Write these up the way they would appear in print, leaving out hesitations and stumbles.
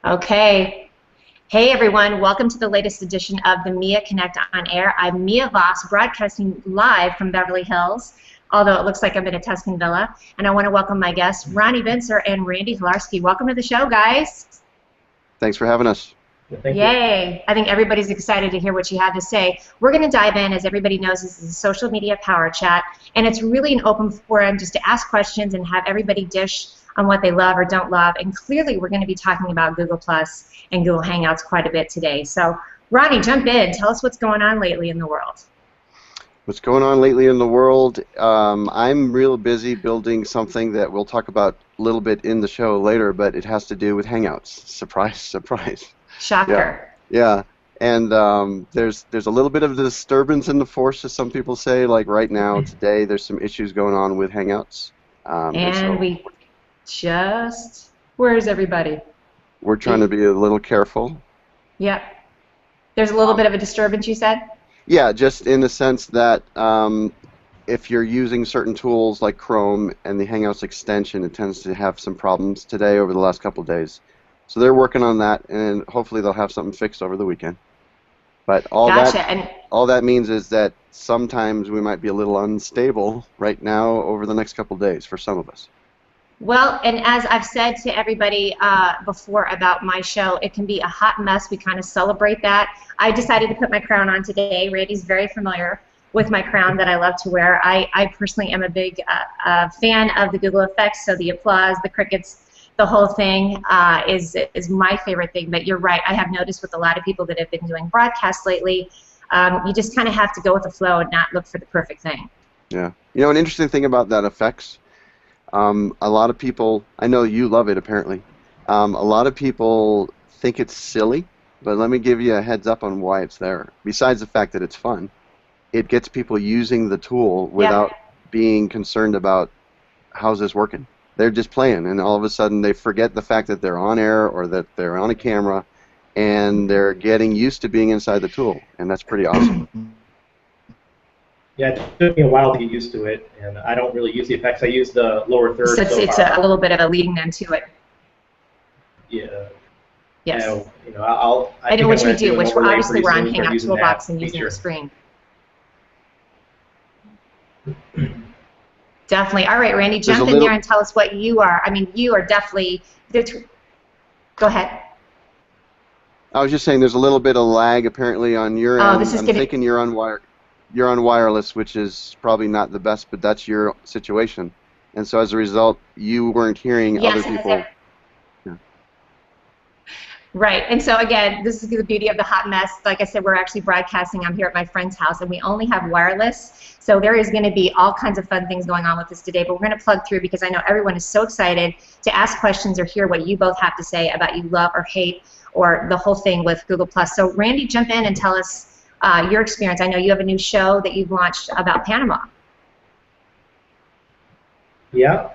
Okay. Hey everyone, welcome to the latest edition of the Mia Connect on Air. I'm Mia Voss, broadcasting live from Beverly Hills, although it looks like I'm in a Tuscan villa. And I want to welcome my guests, Ronnie Bincer and Randy Hilarski. Welcome to the show, guys. Thanks for having us. Yay. I think everybody's excited to hear what you have to say. We're going to dive in. As everybody knows, this is a social media power chat, and it's really an open forum just to ask questions and have everybody dish on what they love or don't love. And clearly we're going to be talking about GooglePlus and Google Hangouts quite a bit today. So Ronnie, jump in. Tell us what's going on lately in the world. What's going on lately in the world? I'm real busy building something that we'll talk about a little bit in the show later, but it has to do with Hangouts. Surprise, surprise. Shocker. Yeah. And there's a little bit of disturbance in the force, as some people say. Like right now, today, there's some issues going on with Hangouts. Where's everybody? We're trying to be a little careful. Yep. There's a little bit of a disturbance, you said? Yeah, just in the sense that if you're using certain tools like Chrome and the Hangouts extension, it tends to have some problems today over the last couple of days. So they're working on that, and hopefully they'll have something fixed over the weekend. But all that means is that sometimes we might be a little unstable right now over the next couple of days for some of us. Well, and as I've said to everybody before about my show, it can be a hot mess. We kind of celebrate that. I decided to put my crown on today. Randy's very familiar with my crown that I love to wear. I personally am a big fan of the Google effects, so the applause, the crickets, the whole thing is my favorite thing. But you're right. I have noticed with a lot of people that have been doing broadcasts lately, you just kind of have to go with the flow and not look for the perfect thing. Yeah. You know, an interesting thing about that effects, a lot of people, I know you love it apparently, a lot of people think it's silly, but let me give you a heads up on why it's there. Besides the fact that it's fun, it gets people using the tool without being concerned about how's this working. They're just playing, and all of a sudden they forget the fact that they're on air or that they're on a camera, and they're getting used to being inside the tool, and that's pretty awesome. Yeah, it took me a while to get used to it, and I don't really use the effects. I use the lower third. So it's a little bit of a leading them to it. Yeah. Yes. You know, I know which we do, which obviously we're on Hangout Toolbox and using the screen. Definitely. All right, Randy, jump in there and tell us what you are. I mean, you are definitely. Go ahead. I was just saying there's a little bit of lag apparently on your end. This is I'm thinking you're on wireless, which is probably not the best, but that's your situation. And so as a result, you weren't hearing other people. Right, and so again, this is the beauty of the hot mess. Like I said, we're actually broadcasting. I'm here at my friend's house, and we only have wireless. So there is going to be all kinds of fun things going on with this today, but we're going to plug through because I know everyone is so excited to ask questions or hear what you both have to say about you love or hate or the whole thing with Google+. So Randy, jump in and tell us your experience. I know you have a new show that you've launched about Panama. Yeah,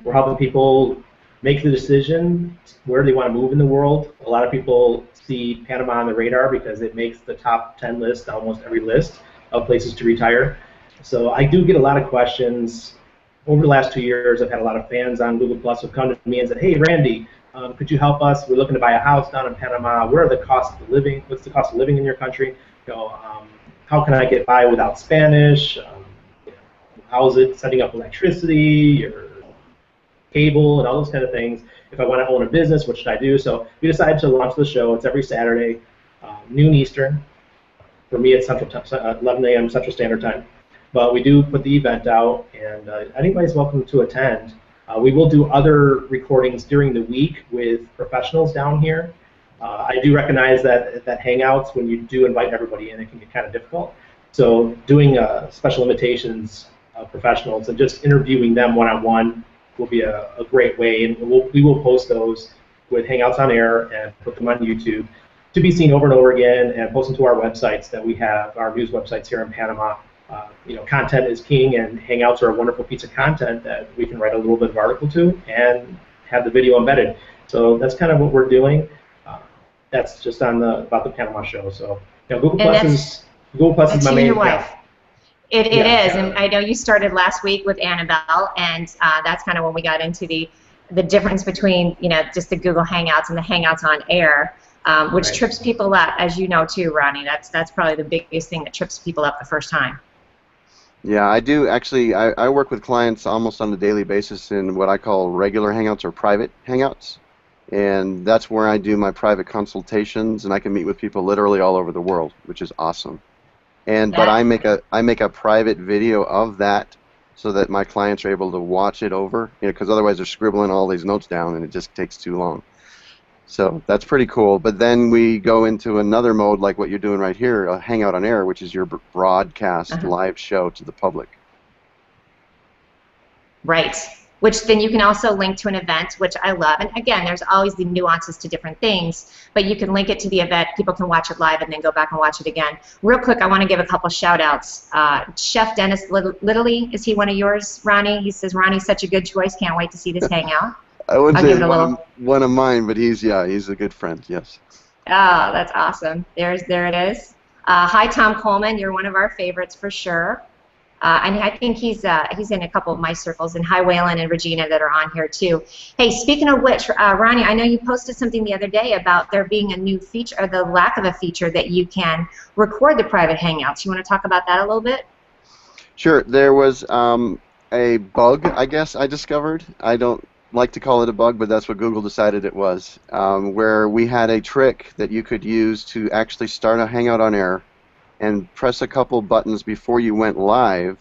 we're helping people make the decision where they want to move in the world. A lot of people see Panama on the radar because it makes the top 10 list, almost every list of places to retire. So I do get a lot of questions. Over the last 2 years, I've had a lot of fans on Google Plus who come to me and said, "Hey, Randy, could you help us? We're looking to buy a house down in Panama. Where are the costs of living? What's the cost of living in your country? You know, how can I get by without Spanish? How is it setting up electricity or cable and all those kind of things? If I want to own a business, what should I do?" So we decided to launch the show. It's every Saturday, noon Eastern. For me, it's 11 a.m. Central Standard Time. But we do put the event out, and anybody's welcome to attend. We will do other recordings during the week with professionals down here. I do recognize that Hangouts, when you do invite everybody in, it can get kind of difficult. So doing special invitations of professionals and just interviewing them one-on-one will be a great way, and we will post those with Hangouts on Air and put them on YouTube to be seen over and over again, and post them to our websites that we have, our news websites here in Panama. You know, content is king, and Hangouts are a wonderful piece of content that we can write a little bit of article to and have the video embedded. So that's kind of what we're doing. That's just on about the Panama show. So you know, Google Plus is my main account. It is, and I know you started last week with Annabelle, and that's kind of when we got into the the difference between, you know, just the Google Hangouts and the Hangouts on Air, which trips people up, as you know too, Ronnie. That's probably the biggest thing that trips people up the first time. Yeah, I do actually. I work with clients almost on a daily basis in what I call regular Hangouts or private Hangouts, and that's where I do my private consultations, and I can meet with people literally all over the world, which is awesome. And but I make a private video of that so that my clients are able to watch it over, you know, because otherwise they're scribbling all these notes down and it just takes too long. So that's pretty cool. But then we go into another mode like what you're doing right here, a Hangout on Air, which is your broadcast live show to the public. Right. Which then you can also link to an event, which I love. And again, there's always the nuances to different things, but you can link it to the event. People can watch it live and then go back and watch it again. Real quick, I want to give a couple shout outs. Chef Dennis Littley, is he one of yours, Ronnie? He says, Ronnie's such a good choice. Can't wait to see this Hangout. I wouldn't say one of mine, but he's a good friend, yes. Oh, that's awesome. There it is. Hi, Tom Coleman. You're one of our favorites for sure. And I think he's in a couple of my circles, and hi, Waylon and Regina that are on here too. Hey, speaking of which, Ronnie, I know you posted something the other day about there being a new feature, or the lack of a feature that you can record the private Hangouts. You want to talk about that a little bit? Sure. There was a bug, I guess, I discovered. I don't like to call it a bug, but that's what Google decided it was, where we had a trick that you could use to actually start a Hangout on Air and press a couple buttons before you went live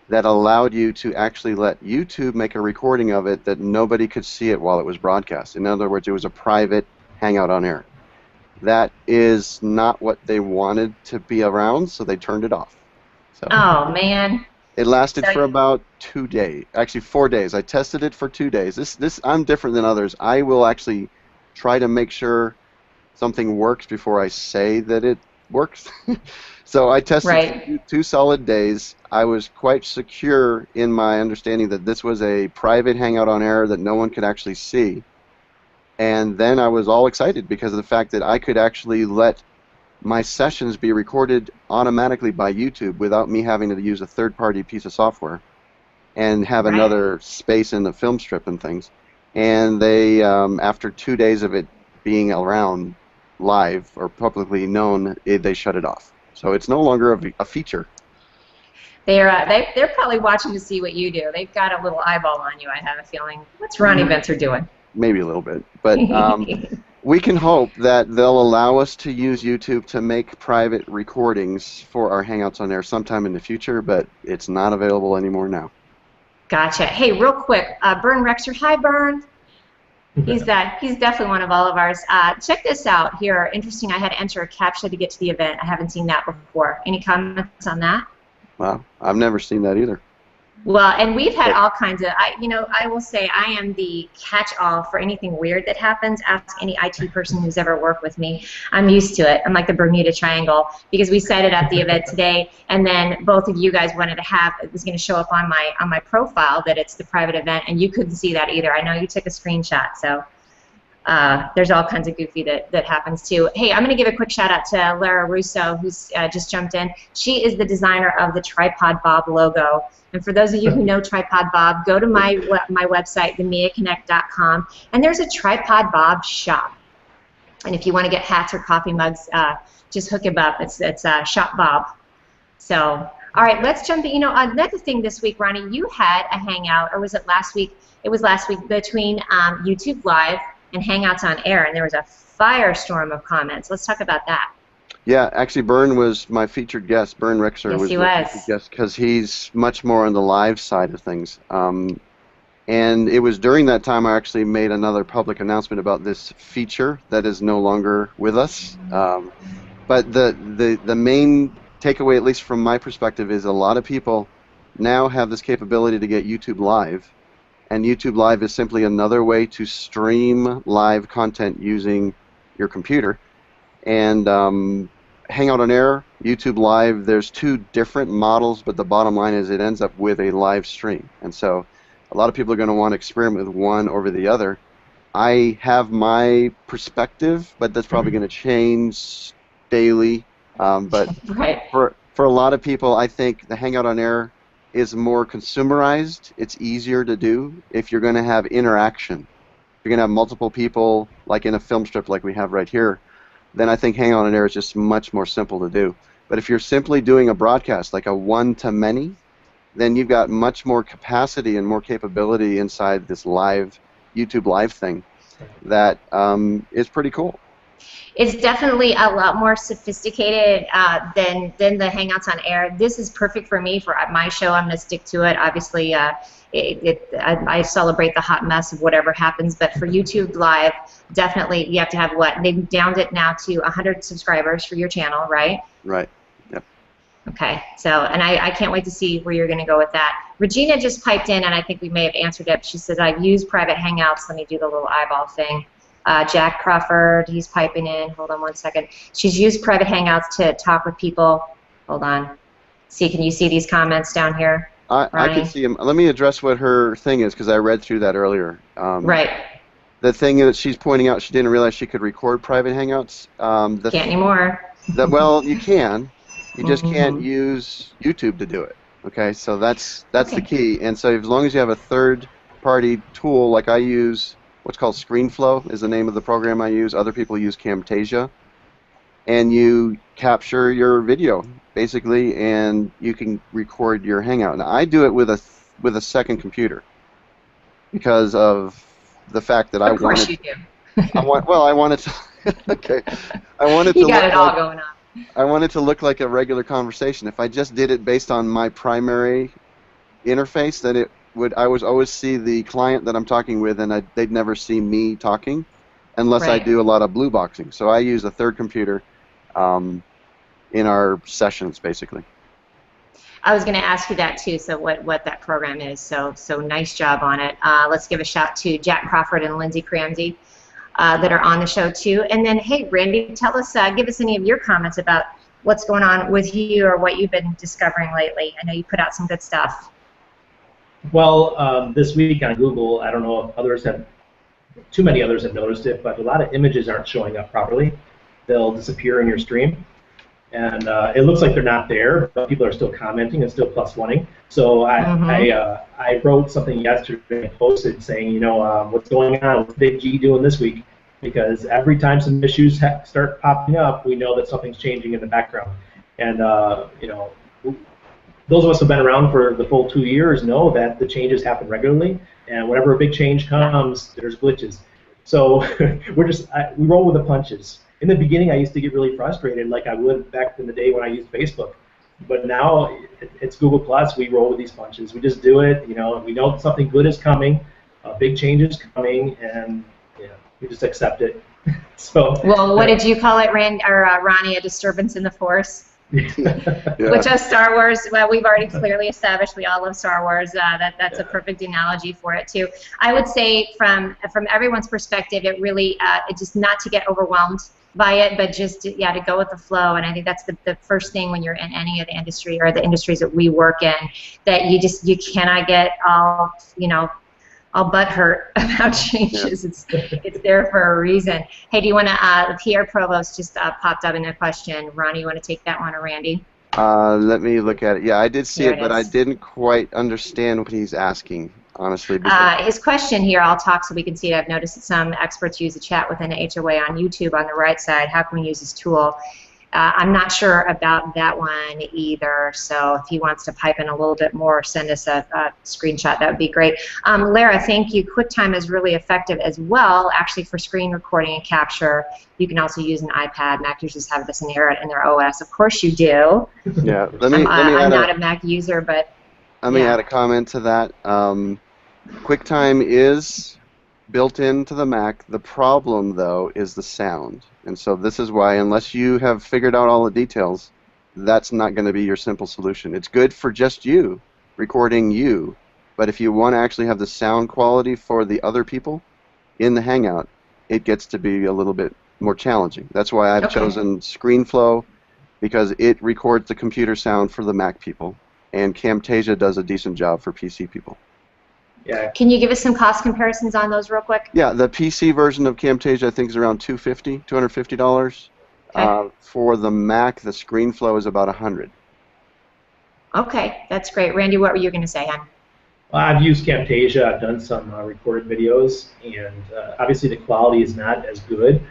that allowed you to actually let YouTube make a recording of it that nobody could see it while it was broadcast. In other words, it was a private Hangout on Air. That is not what they wanted to be around, so they turned it off. So oh, man. It lasted for about 2 days, actually 4 days. I tested it for 2 days. I'm different than others. I will actually try to make sure something works before I say that it works. So I tested two solid days. I was quite secure in my understanding that this was a private Hangout on Air that no one could actually see. And then I was all excited because of the fact that I could actually let my sessions be recorded automatically by YouTube without me having to use a third-party piece of software and have another space in the film strip and things. And they, after 2 days of it being around live or publicly known, they shut it off. So it's no longer a feature. They're probably watching to see what you do. They've got a little eyeball on you, I have a feeling. What's Ronnie Bincer doing? Maybe a little bit. But we can hope that they'll allow us to use YouTube to make private recordings for our Hangouts on Air sometime in the future, but it's not available anymore now. Gotcha. Hey, real quick, Bern Rexer. Hi, Bern. He's definitely one of all of ours. Check this out here. Interesting. I had to enter a CAPTCHA to get to the event. I haven't seen that before. Any comments on that? Wow, I've never seen that either. Well, and we've had all kinds of, I will say I am the catch-all for anything weird that happens. Ask any IT person who's ever worked with me. I'm used to it. I'm like the Bermuda Triangle because we set it at the event today, and then both of you guys wanted to have, it was going to show up on my profile that it's the private event, and you couldn't see that either. I know you took a screenshot, so there's all kinds of goofy that happens too. Hey, I'm going to give a quick shout out to Lara Russo, who's just jumped in. She is the designer of the Tripod Bob logo. And for those of you who know Tripod Bob, go to my website, themiaconnect.com, and there's a Tripod Bob shop. And if you want to get hats or coffee mugs, just hook him up. It's Shop Bob. So, all right, let's jump in. Another thing this week, Ronnie, you had a Hangout, or was it last week? It was last week between YouTube Live and Hangouts on Air, and there was a firestorm of comments. Let's talk about that. Yeah, actually, Bern was my featured guest. Bern Rexer was my featured guest because he's much more on the live side of things. And it was during that time I actually made another public announcement about this feature that is no longer with us. But the main takeaway, at least from my perspective, is a lot of people now have this capability to get YouTube Live. And YouTube Live is simply another way to stream live content using your computer. And Hangout on Air, YouTube Live, there's two different models, but the bottom line is it ends up with a live stream. And so a lot of people are going to want to experiment with one over the other. I have my perspective, but that's probably going to change daily. But for a lot of people, I think the Hangout on Air is more consumerized. It's easier to do if you're going to have interaction. If you're going to have multiple people, like in a film strip like we have right here, then I think Hangout on Air is just much more simple to do. But if you're simply doing a broadcast, like a one-to-many, then you've got much more capacity and more capability inside this live YouTube live thing that is pretty cool. It's definitely a lot more sophisticated than the Hangouts on Air. This is perfect for me for my show. I'm going to stick to it. Obviously, I celebrate the hot mess of whatever happens, but for YouTube Live, definitely you have to have what? They've downed it now to 100 subscribers for your channel, right? Right. Yep. Okay. So, and I can't wait to see where you're going to go with that. Regina just piped in, and I think we may have answered it. She says, I've used private Hangouts. Let me do the little eyeball thing. Jack Crawford, he's piping in. Hold on one second. She's used private Hangouts to talk with people. Hold on. See, can you see these comments down here? I can see them. Let me address what her thing is, because I read through that earlier. Right. The thing that she's pointing out, she didn't realize she could record private Hangouts. Can't anymore. Well, you can. You just can't use YouTube to do it. Okay, so that's the key. And so as long as you have a third-party tool, like I use, what's called ScreenFlow is the name of the program I use. Other people use Camtasia. And you capture your video, basically, and you can record your Hangout. Now, I do it with a second computer because of the fact that I wanted. Of course you do. I wanted to. Okay. I wanted you to. got it all going on. I wanted to look like a regular conversation. If I just did it based on my primary interface, then I would always see the client that I'm talking with, and they'd never see me talking, unless I do a lot of blue boxing. So I use a third computer in our sessions, basically. I was going to ask you that too. So what that program is. So nice job on it. Let's give a shout to Jack Crawford and Lindsay Cramsey that are on the show too. And then, hey, Randy, tell us, give us any of your comments about what's going on with you or what you've been discovering lately. I know you put out some good stuff. Well, this week on Google, I don't know if too many others have noticed it, but a lot of images aren't showing up properly. They'll disappear in your stream, and it looks like they're not there, but people are still commenting and still +1ing. So I wrote something yesterday and posted saying, you know, what's going on? What's Big G doing this week? Because every time some issues start popping up, we know that something's changing in the background. And you know, those of us who have been around for the full 2 years know that the changes happen regularly, and whenever a big change comes, there's glitches. So we roll with the punches. In the beginning, I used to get really frustrated, like I would back in the day when I used Facebook. But now it's GooglePlus. We roll with these punches. We just do it. You know, we know something good is coming, a big change is coming, and we just accept it. So. Well, what did you call it, Ronnie? A disturbance in the force. Yeah. Which is Star Wars. Well, we've already clearly established we all love Star Wars. That's a perfect analogy for it too. I would say from everyone's perspective, it really just not to get overwhelmed by it, but just to go with the flow. And I think that's the first thing when you're in any of the industry or the industries that we work in, that you cannot get all butthurt about changes. It's there for a reason. Hey, do you want to? The Pierre Provost just popped up in a question. Ronnie, you want to take that one, or Randy? Let me look at it. Yeah, I did see it, but I didn't quite understand what he's asking, honestly. His question here, I'll talk so we can see it. I've noticed that some experts use the chat within the HOA on YouTube on the right side. How can we use this tool? I'm not sure about that one either, so if he wants to pipe in a little bit more, send us a screenshot. That would be great. Lara, thank you. QuickTime is really effective as well, actually, for screen recording and capture. You can also use an iPad. Mac users have this in their OS. Of course you do. Yeah, I'm not a Mac user, but let me add a comment to that. QuickTime is built into the Mac. The problem, though, is the sound. And so this is why, unless you have figured out all the details, that's not going to be your simple solution. It's good for just you, recording you, but if you want to actually have the sound quality for the other people in the Hangout, it gets to be a little bit more challenging. That's why I've chosen ScreenFlow, because it records the computer sound for the Mac people, and Camtasia does a decent job for PC people. Yeah. Can you give us some cost comparisons on those real quick? Yeah, the PC version of Camtasia I think is around $250. For the Mac, the ScreenFlow is about $100. Okay, that's great. Randy, what were you going to say, hon? Well, I've used Camtasia. I've done some recorded videos, and obviously the quality is not as good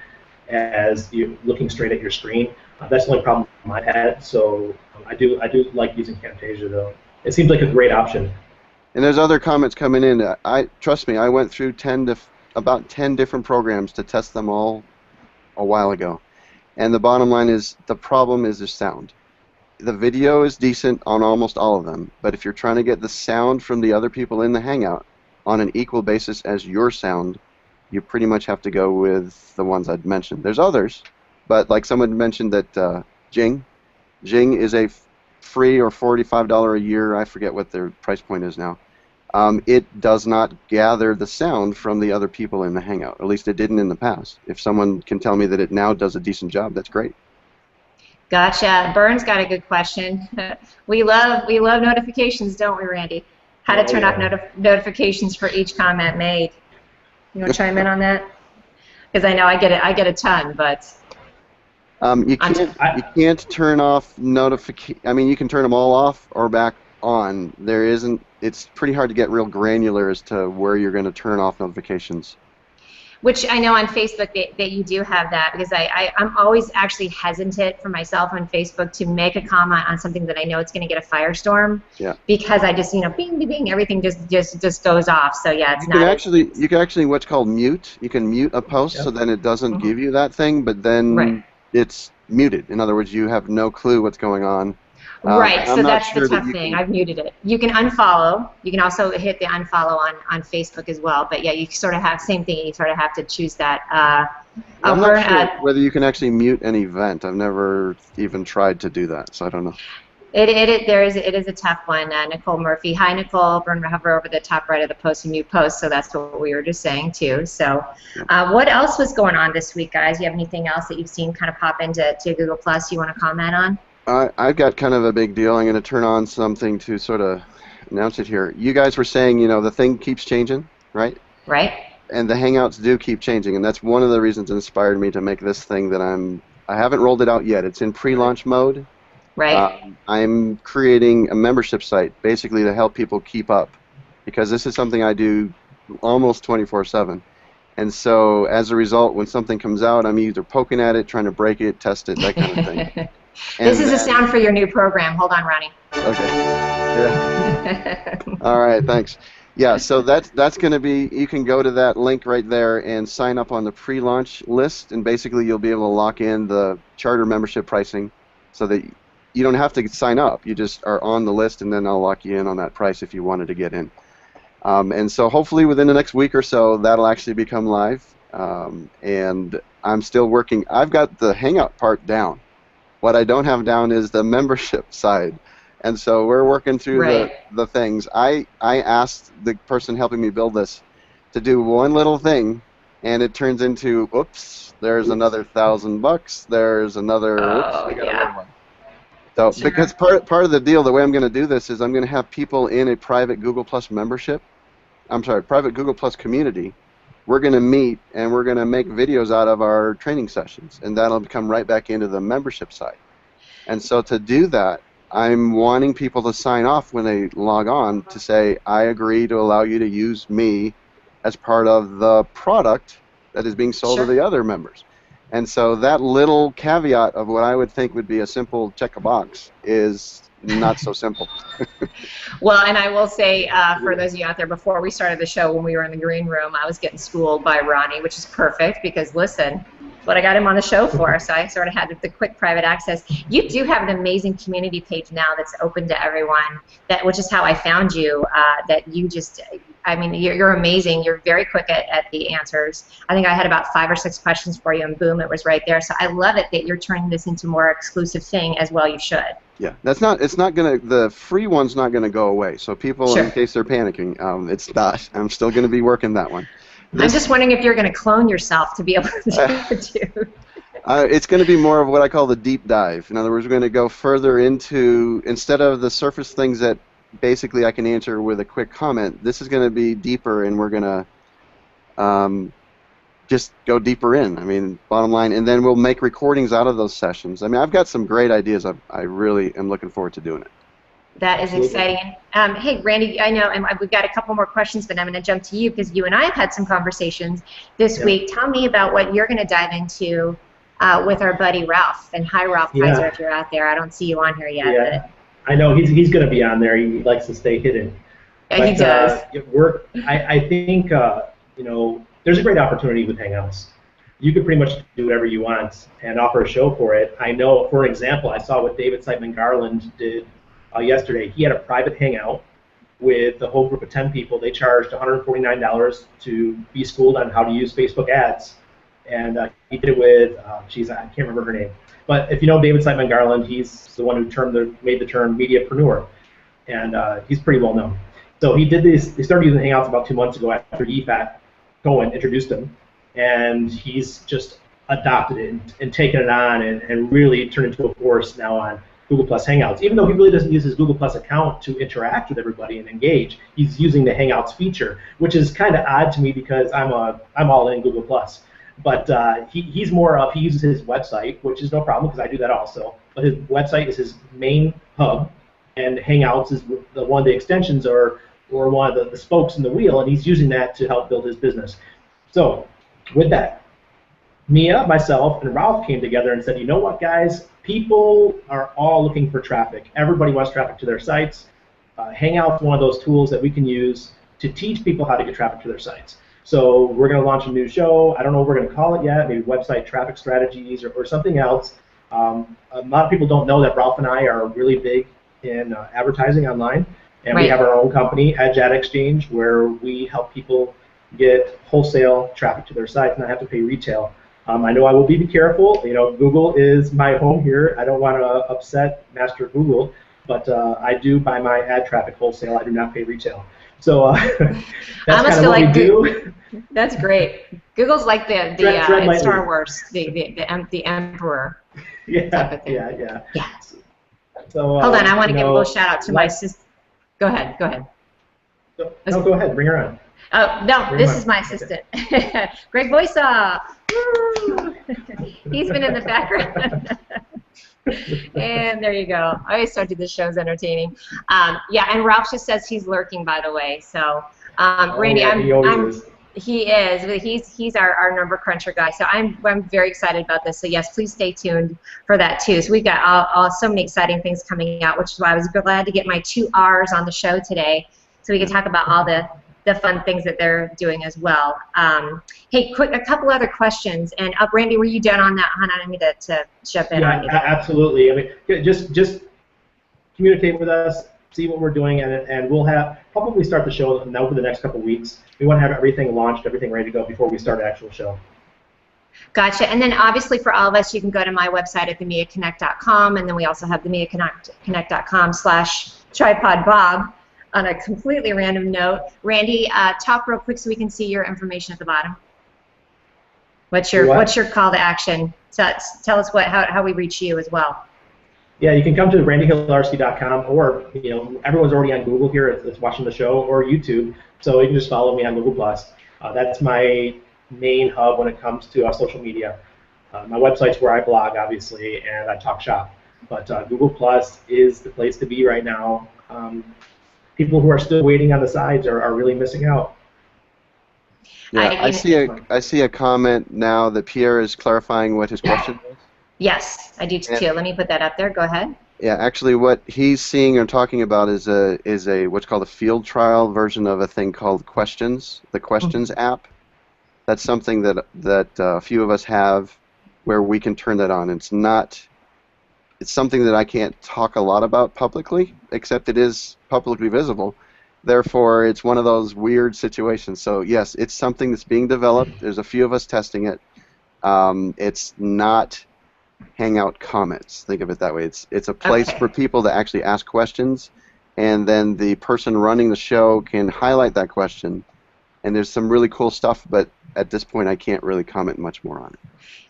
as you looking straight at your screen. That's the only problem I've had. So I do like using Camtasia though. It seems like a great option. And there's other comments coming in. Trust me, I went through about 10 different programs to test them all a while ago. And the bottom line is the problem is the sound. The video is decent on almost all of them, but if you're trying to get the sound from the other people in the Hangout on an equal basis as your sound, you pretty much have to go with the ones I'd mentioned. There's others, but like someone mentioned that Jing is a free or $45 a year, I forget what their price point is now. It does not gather the sound from the other people in the Hangout. At least it didn't in the past. If someone can tell me that it now does a decent job, that's great. Gotcha. Burns got a good question. we love notifications, don't we, Randy? How to turn off notifications for each comment made. You want to chime in on that? Because I know I get a ton, but you can't turn off notifications. I mean, you can turn them all off or back on. It's pretty hard to get real granular as to where you're going to turn off notifications. Which I know on Facebook that you do have that, because I'm always actually hesitant for myself on Facebook to make a comment on something that I know it's going to get a firestorm. Yeah. Because I just, bing, bing, bing, everything just goes off. So yeah, it's you can actually what's called mute. You can mute a post so then it doesn't give you that thing, but then it's muted. In other words, you have no clue what's going on. Right, so that's the tough thing. I've muted it. You can unfollow. You can also hit the unfollow on Facebook as well. But yeah, you sort of have same thing. You sort of have to choose that. I'm not sure whether you can actually mute an event. I've never even tried to do that, so I don't know. It is a tough one. Nicole Murphy. Hi, Nicole. Burn hover over the top right of the post and mute post. So that's what we were just saying too. So, what else was going on this week, guys? You have anything else that you've seen kind of pop into Google Plus you want to comment on? I've got kind of a big deal. I'm going to turn on something to sort of announce it here. You guys were saying, the thing keeps changing, right? Right. And the Hangouts do keep changing, and that's one of the reasons that inspired me to make this thing that I haven't rolled it out yet. It's in pre-launch mode. Right. I'm creating a membership site, basically to help people keep up, because this is something I do almost 24/7. And so, as a result, when something comes out, I'm either poking at it, trying to break it, test it, that kind of thing. This is a sound for your new program. Hold on, Ronnie. Okay. Yeah. All right, thanks. Yeah, so that's going to be, you can go to that link right there and sign up on the pre-launch list, and basically you'll be able to lock in the charter membership pricing so that you don't have to sign up. You just are on the list, and then I'll lock you in on that price if you wanted to get in. And so hopefully within the next week or so, that'll actually become live. And I'm still working. I've got the Hangout part down. What I don't have down is the membership side. And so we're working through the things. I asked the person helping me build this to do one little thing, and it turns into, oops, there's another $1,000. There's another, oops, I got another one. So because part of the deal, the way I'm going to do this is I'm going to have people in a private Google Plus membership, private Google Plus community. We're going to meet, and we're going to make videos out of our training sessions, and that'll come right back into the membership site. And so to do that, I'm wanting people to sign off when they log on to say, I agree to allow you to use me as part of the product that is being sold to the other members. And so that little caveat of what I would think would be a simple check a box is not so simple. Well, and I will say, for those of you out there, before we started the show, when we were in the green room, I was getting schooled by Ronnie, which is perfect because, listen, what I got him on the show for, so I sort of had the quick private access. You do have an amazing community page now that's open to everyone, which is how I found you, that you just, I mean, you're amazing. You're very quick at the answers. I think I had about 5 or 6 questions for you, and boom, it was right there. So I love it that you're turning this into a more exclusive thing as well. You should. Yeah, it's not gonna, the free one's not gonna go away. So people, in case they're panicking, it's not. I'm still gonna be working that one. I'm just wondering if you're gonna clone yourself to be able to do it. It's going to be more of what I call the deep dive. In other words, we're going to go further into, instead of the surface things that basically I can answer with a quick comment, this is going to be deeper, and we're going to just go deeper in. I mean, bottom line, and then we'll make recordings out of those sessions. I mean, I've got some great ideas. I really am looking forward to doing it. That is Absolutely. exciting. Hey, Randy, I know, and we've got a couple more questions, but I'm going to jump to you because you and I have had some conversations this Yeah. week. Tell me about what you're going to dive into with our buddy Ralph. And hi, Ralph Kaiser, if you're out there. I don't see you on here yet. Yeah. I know he's going to be on there. He likes to stay hidden. But he does. I think there's a great opportunity with Hangouts. You can pretty much do whatever you want and offer a show for it. I know, for example, I saw what David Siteman Garland did yesterday. He had a private Hangout with a whole group of 10 people. They charged $149 to be schooled on how to use Facebook ads. And he did it with, I can't remember her name. But if you know David Siteman Garland, he's the one who made the term mediapreneur. And he's pretty well known. So he did this. They started using Hangouts about 2 months ago after Yifat Cohen introduced him. And he's just adopted it and taken it on and really turned into a force now on GooglePlus Hangouts. Even though he really doesn't use his GooglePlus account to interact with everybody and engage, he's using the Hangouts feature, which is kind of odd to me because I'm all in GooglePlus. But he uses his website, which is no problem because I do that also. But his website is his main hub, and Hangouts is one of the extensions or one of the spokes in the wheel, and he's using that to help build his business. So with that, Mia, myself, and Ralph came together and said, you know what, guys? People are all looking for traffic. Everybody wants traffic to their sites. Hangout is one of those tools that we can use to teach people how to get traffic to their sites. So we're going to launch a new show. I don't know what we're going to call it yet, maybe website traffic strategies or something else. A lot of people don't know that Ralph and I are really big in advertising online. And we have our own company, Edge Ad Exchange, where we help people get wholesale traffic to their sites and not have to pay retail. I know I will be careful. You know, Google is my home here. I don't want to upset Master Google, but I do buy my ad traffic wholesale. I do not pay retail. So that's kind of what we do. That's great. Google's like the in Star Wars, the Emperor. Yeah. So hold on, I want to give a little shout out to my sister. Go ahead. No, go ahead. Bring her on. Oh, no, this is my assistant. Greg Boysa. He's been in the background. And there you go. I always start to the show's entertaining. Yeah, and Ralph just says he's lurking, by the way. So, Randy, he is. But he's our number cruncher guy. So I'm very excited about this. So yes, please stay tuned for that too. So we've got so many exciting things coming out, which is why I was glad to get my 2 R's on the show today, so we can talk about all the fun things that they're doing as well. Hey, a couple other questions. And Randy, were you done on that? I need to jump in on you. Absolutely. I mean, just communicate with us, see what we're doing, and we'll probably start the show now for the next couple weeks. We want to have everything launched, everything ready to go before we start the actual show. Gotcha. And then obviously for all of us, you can go to my website at themiaconnect.com, and then we also have themiaconnect.com/tripodbob. On a completely random note, Randy, talk real quick so we can see your information at the bottom. What's your call to action? Tell us how we reach you as well. Yeah, you can come to randyhilarski.com, or everyone's already on Google here that's watching the show, or YouTube, so you can just follow me on GooglePlus. That's my main hub when it comes to social media. My website's where I blog, obviously, and I talk shop. But GooglePlus is the place to be right now. People who are still waiting on the sides are really missing out. Yeah, I see a comment now that Pierre is clarifying what his question is. Yes, I do too. Let me put that up there. Go ahead. Yeah, actually, what he's seeing and talking about is a what's called a field trial version of a thing called Questions, the Questions app. That's something that a few of us have, where we can turn that on. It's something that I can't talk a lot about publicly, except it is publicly visible. Therefore, it's one of those weird situations. So yes, it's something that's being developed. There's a few of us testing it. It's not Hangout comments. Think of it that way. It's a place for people to actually ask questions, and then the person running the show can highlight that question. And there's some really cool stuff, but at this point, I can't really comment much more on it.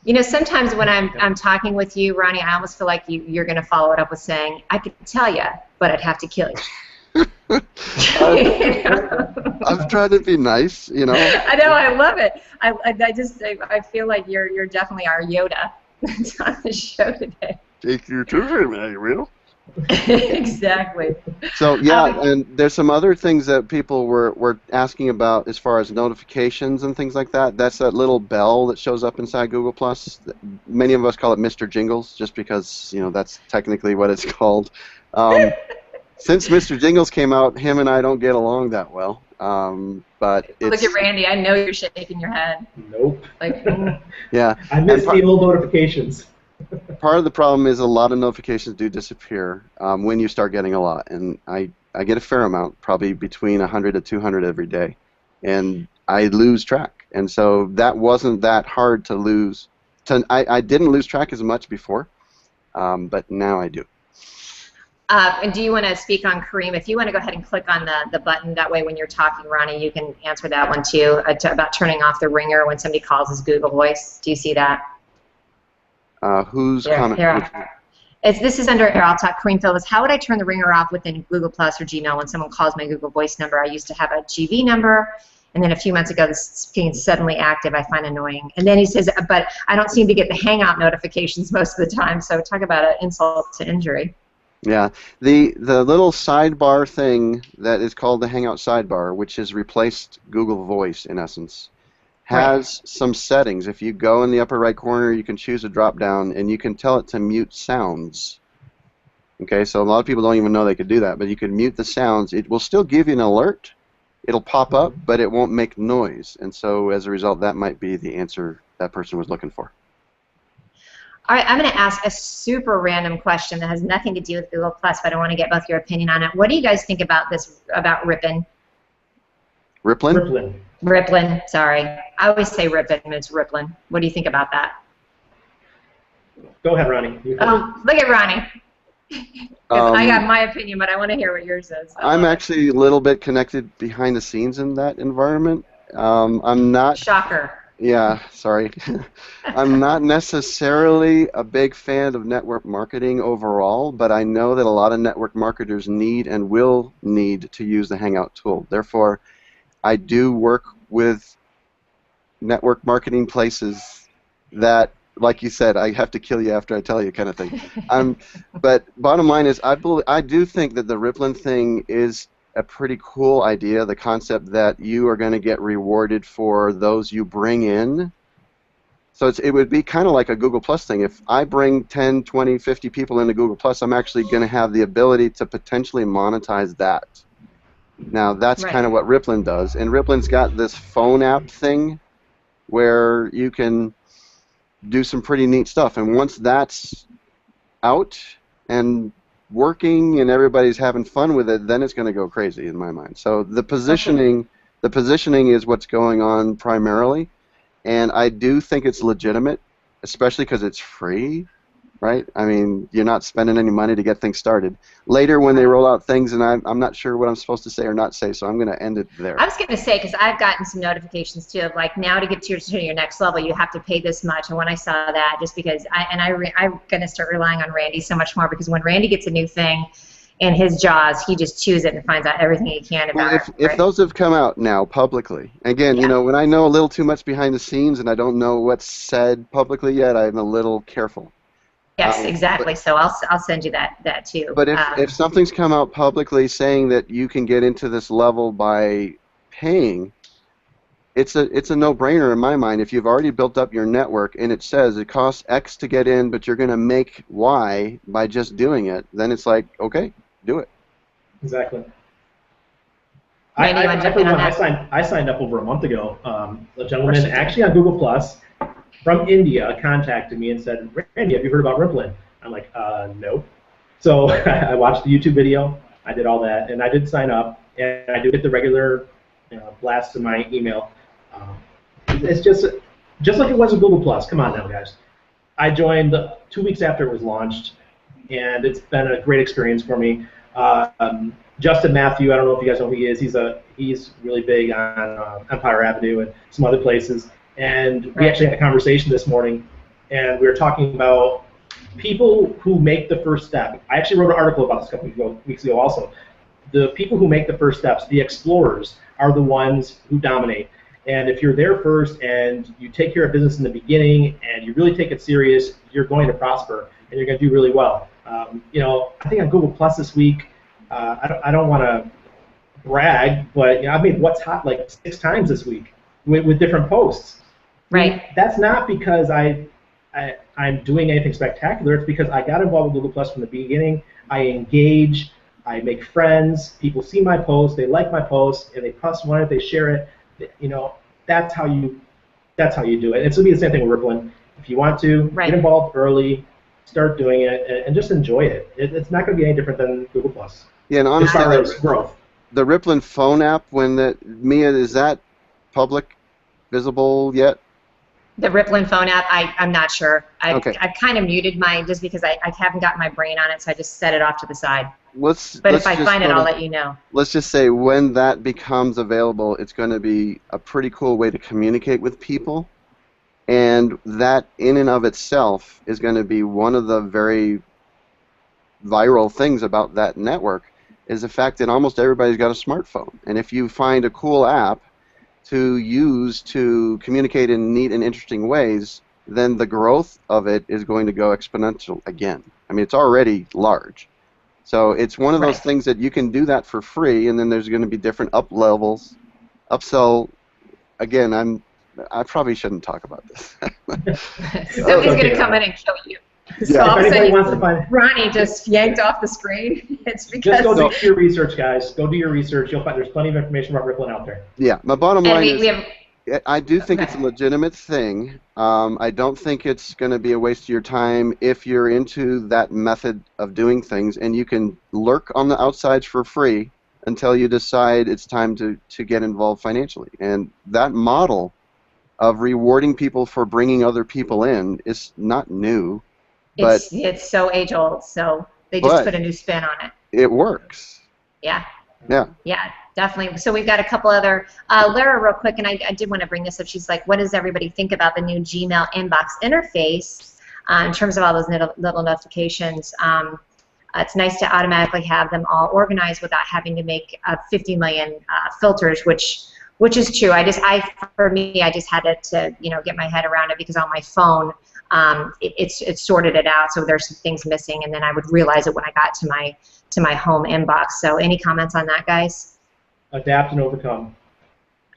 You know, sometimes when I'm talking with you, Ronnie, I almost feel like you're going to follow it up with saying, "I could tell you, but I'd have to kill you." I've tried to be nice, you know. I know, I love it. I feel like you're definitely our Yoda on the show today. Take you to him, I will. Exactly. So yeah, and there's some other things that people were asking about as far as notifications and things like that. That's that little bell that shows up inside Google Plus. Many of us call it Mr. Jingles, just because that's technically what it's called. Since Mr. Jingles came out, him and I don't get along that well. But Look at Randy. I know you're shaking your head. Nope. Like, yeah. I miss the old notifications. Part of the problem is a lot of notifications do disappear when you start getting a lot, and I get a fair amount, probably between 100 to 200 every day, and I lose track. And so that wasn't that hard to lose. I didn't lose track as much before, but now I do. And do you want to speak on Kareem? If you want to go ahead and click on the button, that way when you're talking, Ronnie, you can answer that one too, about turning off the ringer when somebody calls his Google Voice. Do you see that? Who's comment? This is under I'll talk. Kareem Phillips. How would I turn the ringer off within Google Plus or Gmail when someone calls my Google Voice number? I used to have a GV number, and then a few months ago, this being suddenly active, I find annoying. And then he says, but I don't seem to get the Hangout notifications most of the time. So talk about an insult to injury. Yeah, the little sidebar thing that is called the Hangout sidebar, which has replaced Google Voice in essence, has some settings. If you go in the upper right corner, you can choose a drop down, and you can tell it to mute sounds. Okay, so a lot of people don't even know they could do that, but you can mute the sounds. It will still give you an alert. It'll pop up, but it won't make noise. And so as a result, that might be the answer that person was looking for. All right, I'm going to ask a super random question that has nothing to do with Google Plus, but I want to get both your opinion on it. What do you guys think about this, about Ripplin? Ripplin? Ripplin, sorry. I always say Ripplin, but it's Ripplin. What do you think about that? Go ahead, Ronnie. Oh, look at Ronnie. I got my opinion, but I want to hear what yours is. I'm actually a little bit connected behind the scenes in that environment. I'm not... Shocker. Yeah, sorry. I'm not necessarily a big fan of network marketing overall, but I know that a lot of network marketers need and will need to use the Hangout tool. Therefore, I do work with network marketing places that, like you said, I have to kill you after I tell you kind of thing. But bottom line is, I do think that the Ripplin thing is a pretty cool idea, the concept that you are going to get rewarded for those you bring in. So it would be kind of like a Google Plus thing. If I bring 10, 20, 50 people into Google Plus, I'm actually going to have the ability to potentially monetize that. Now, that's kind of what Ripplin does. And Ripplin's got this phone app thing where you can do some pretty neat stuff. And once that's out and working and everybody's having fun with it, then it's going to go crazy in my mind. So the positioning is what's going on primarily, and I do think it's legitimate, especially because it's free, right? I mean, you're not spending any money to get things started. Later when they roll out things, and I'm not sure what I'm supposed to say or not say, so I'm going to end it there. I was going to say, because I've gotten some notifications too of like, now to get to your next level, you have to pay this much. And when I saw that, just because I'm going to start relying on Randy so much more, because when Randy gets a new thing in his jaws, he just chews it and finds out everything he can about it. If those have come out now publicly, again, you know, when I know a little too much behind the scenes and I don't know what's said publicly yet, I'm a little careful. Yes, exactly. So I'll send you that too. But if something's come out publicly saying that you can get into this level by paying, it's a no-brainer in my mind. If you've already built up your network and it says it costs X to get in, but you're going to make Y by just doing it, then it's like, okay, do it. Exactly. Randy, I signed up over a month ago. A gentleman actually on Google Plus from India contacted me and said, Randy, have you heard about Ripplin? I'm like, no. So I watched the YouTube video, I did all that, and I did sign up, and I did get the regular blast in my email. It's just like it was with Google Plus. Come on now, guys. I joined 2 weeks after it was launched, and it's been a great experience for me. Justin Matthew, I don't know if you guys know who he is. He's really big on Empire Avenue and some other places. And we actually had a conversation this morning, and we were talking about people who make the first step. I actually wrote an article about this a couple weeks ago also. The people who make the first steps, the explorers, are the ones who dominate. And if you're there first and you take care of business in the beginning and you really take it serious, you're going to prosper and you're going to do really well. You know, I think on GooglePlus this week, I don't want to brag, but you know, I've made what's hot like 6 times this week with different posts. Right. I mean, that's not because I'm doing anything spectacular. It's because I got involved with GooglePlus from the beginning. I engage. I make friends. People see my posts. They like my posts, and they post one it. They share it. You know, that's how you do it. It's gonna be the same thing with Ripplin. If you want to get involved early, start doing it, and just enjoy it. It's not going to be any different than GooglePlus. Yeah, and honestly, as far as growth. The Ripplin phone app, Mia, is that public, visible yet? The Ripplin phone app, I'm not sure. I've kind of muted mine just because I haven't got my brain on it, so I just set it off to the side. But if I find it, I'll let you know. Let's just say when that becomes available, it's going to be a pretty cool way to communicate with people. And that in and of itself is going to be one of the very viral things about that network is the fact that almost everybody's got a smartphone. And if you find a cool app to use to communicate in neat and interesting ways, then the growth of it is going to go exponential again. I mean, it's already large. So it's one of those things that you can do that for free, and then there's going to be different up levels, upsell. Again, I probably shouldn't talk about this. Somebody's going to come in and kill you. So all of a sudden, Ronnie just yanked off the screen. It's because just go do your research, guys. Go do your research. You'll find there's plenty of information about Ripplin out there. Yeah, my bottom line is I do think it's a legitimate thing. I don't think it's going to be a waste of your time if you're into that method of doing things, and you can lurk on the outsides for free until you decide it's time to get involved financially. And that model of rewarding people for bringing other people in is not new. But it's so age-old, so they just put a new spin on it. It works. Yeah. Yeah. Yeah, definitely. So we've got a couple other, Lara, real quick, and I did want to bring this up. She's like, what does everybody think about the new Gmail inbox interface in terms of all those little notifications? It's nice to automatically have them all organized without having to make 50 million filters, which is true. For me, I just had to get my head around it because on my phone, it sorted it out, so there's some things missing, and then I would realize it when I got to my home inbox. So any comments on that, guys? Adapt and overcome.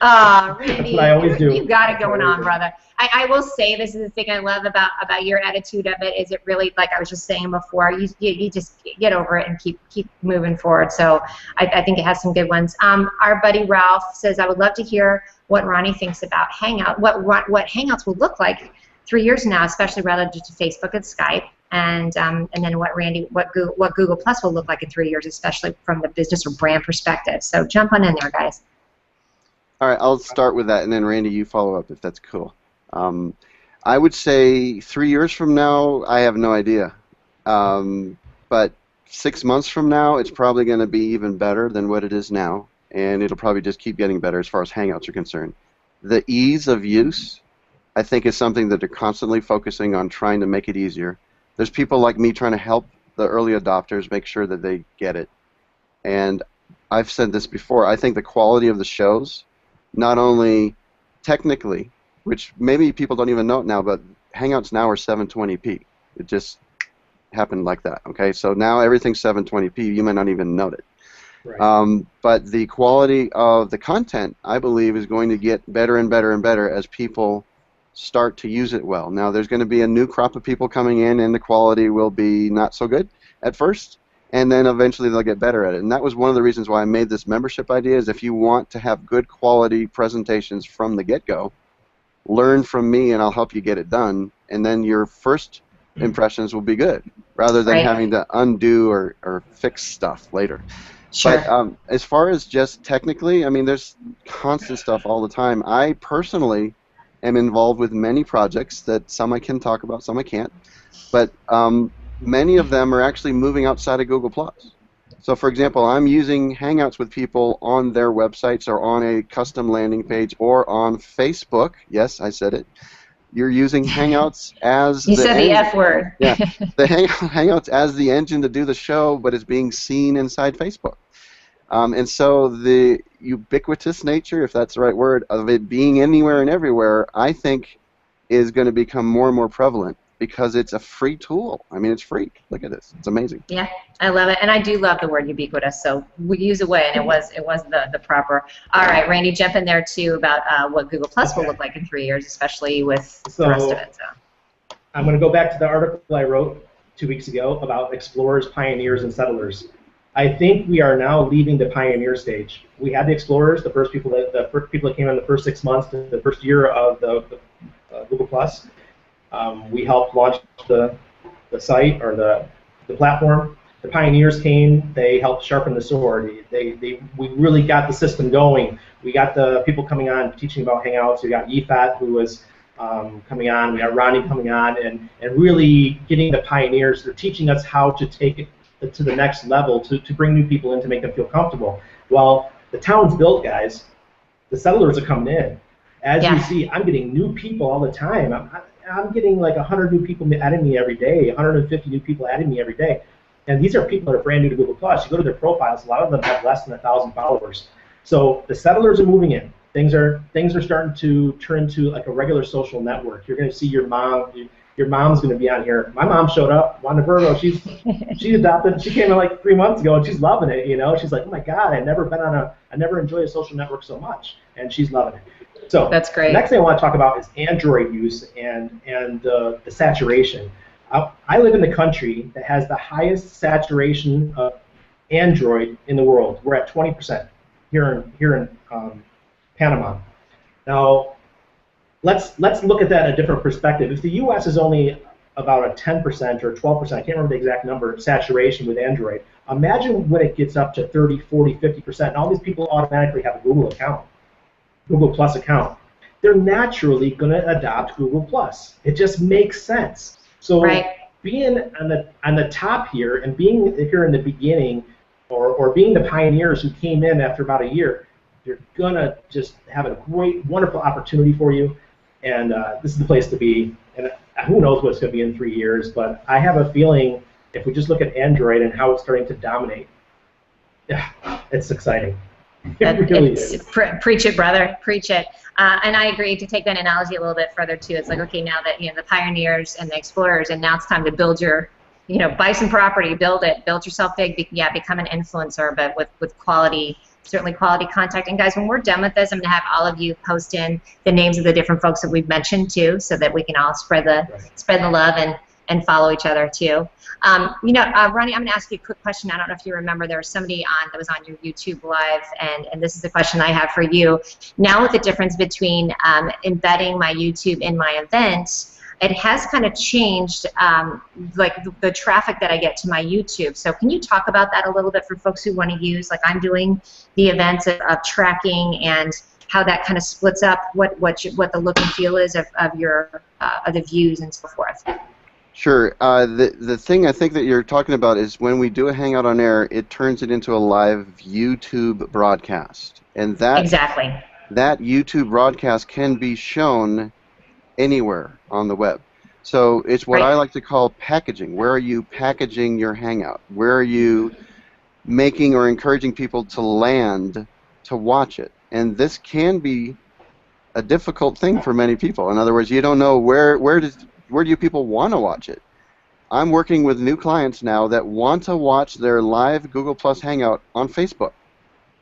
Randy, that's what I always do. You got it going on, brother. I will say this is the thing I love about your attitude of it, is it really, like I was just saying before, you just get over it and keep moving forward. So I think it has some good ones. Our buddy Ralph says, I would love to hear what Ronnie thinks about Hangout, what Hangouts will look like 3 years now, especially relative to Facebook and Skype, and then what Google Plus will look like in 3 years, especially from the business or brand perspective. So jump on in there, guys. All right, I'll start with that, and then Randy, you follow up if that's cool. I would say 3 years from now, I have no idea, but 6 months from now, it's probably going to be even better than what it is now, and it'll probably just keep getting better as far as Hangouts are concerned. The ease of use, I think, is something that they're constantly focusing on, trying to make it easier. There's people like me trying to help the early adopters make sure that they get it. And I've said this before, I think the quality of the shows, not only technically, which maybe people don't even know it now, but Hangouts now are 720p. It just happened like that, okay? So now everything's 720p. You might not even note it. Right. But the quality of the content, I believe, is going to get better and better and better as people start to use it well. Now, there's going to be a new crop of people coming in, and the quality will be not so good at first, and then eventually they'll get better at it. And that was one of the reasons why I made this membership idea, is if you want to have good quality presentations from the get-go, learn from me and I'll help you get it done, and then your first impressions will be good, rather than having to undo or fix stuff later. Sure. But as far as just technically, I mean, there's constant stuff all the time. I personally am involved with many projects that some I can talk about, some I can't, but many of them are actually moving outside of Google+. So, for example, I'm using Hangouts with people on their websites or on a custom landing page or on Facebook. Yes, I said it. You're using Hangouts as you said the F word. Yeah, the Hangouts as the engine to do the show, but it's being seen inside Facebook. And so the ubiquitous nature, if that's the right word, of it being anywhere and everywhere, I think is going to become more and more prevalent. because it's a free tool. I mean, it's free. Look at this. It's amazing. Yeah, I love it, and I do love the word ubiquitous. So we use away, and it was the proper. All right, Randy, jump in there too about what Google Plus will look like in 3 years, especially with the rest of it. So I'm going to go back to the article I wrote 2 weeks ago about explorers, pioneers, and settlers. I think we are now leaving the pioneer stage. We had the explorers, the first people that came in the first 6 months, the first year of the Google Plus. We helped launch the site or the platform. The pioneers came. They helped sharpen the sword. We really got the system going. We got the people coming on teaching about Hangouts. We got Yifat, who was coming on. We got Ronnie coming on, and really getting the pioneers. They're teaching us how to take it to the next level, to bring new people in, to make them feel comfortable. Well, the town's built, guys. The settlers are coming in. As you see, I'm getting new people all the time. I'm getting like 100 new people adding me every day, 150 new people adding me every day. And these are people that are brand new to Google+. You go to their profiles, a lot of them have less than 1,000 followers. So the settlers are moving in. Things are starting to turn into like a regular social network. You're going to see your mom. Your mom's going to be on here. My mom showed up. Wanda Virgo. She adopted. She came in like 3 months ago, and she's loving it. You know, she's like, oh my God, I never enjoyed a social network so much, and she's loving it. So that's great. The next thing I want to talk about is Android use and the saturation. I live in the country that has the highest saturation of Android in the world. We're at 20% here in Panama. Now, let's look at that in a different perspective. If the U.S. is only about a 10% or 12%, I can't remember the exact number, saturation with Android, imagine when it gets up to 30, 40, 50%, and all these people automatically have a Google account, Google Plus account. They're naturally going to adopt Google Plus. It just makes sense. So being on the top here and being here in the beginning, or being the pioneers who came in after about a year, you're going to just have a great, wonderful opportunity for you. And this is the place to be. And who knows what it's going to be in 3 years, but I have a feeling if we just look at Android and how it's starting to dominate, yeah, it's exciting. It really is. Preach it, brother. Preach it. And I agree, to take that analogy a little bit further too. It's like, okay, now that the pioneers and the explorers, and now it's time to build your, buy some property, build yourself big. Become an influencer, but with quality. Certainly quality content. And guys, when we're done with this, I'm going to have all of you post in the names of the different folks that we've mentioned too, so that we can all spread the love and follow each other too. Ronnie, I'm going to ask you a quick question. I don't know if you remember, there was somebody that was on your YouTube live, and this is the question I have for you. Now, with the difference between embedding my YouTube in my event, it has kind of changed like the traffic that I get to my YouTube. So can you talk about that a little bit for folks who want to use, like I'm doing the events of tracking, and how that kind of splits up what the look and feel is of the views and so forth? Sure. The thing I think that you're talking about is when we do a Hangout on Air, it turns it into a live YouTube broadcast. And that YouTube broadcast can be shown anywhere on the web. So it's what I like to call packaging. Where are you packaging your Hangout? Where are you making or encouraging people to land to watch it? And this can be a difficult thing for many people. In other words, you don't know where do people want to watch it. I'm working with new clients now that want to watch their live Google Plus Hangout on Facebook.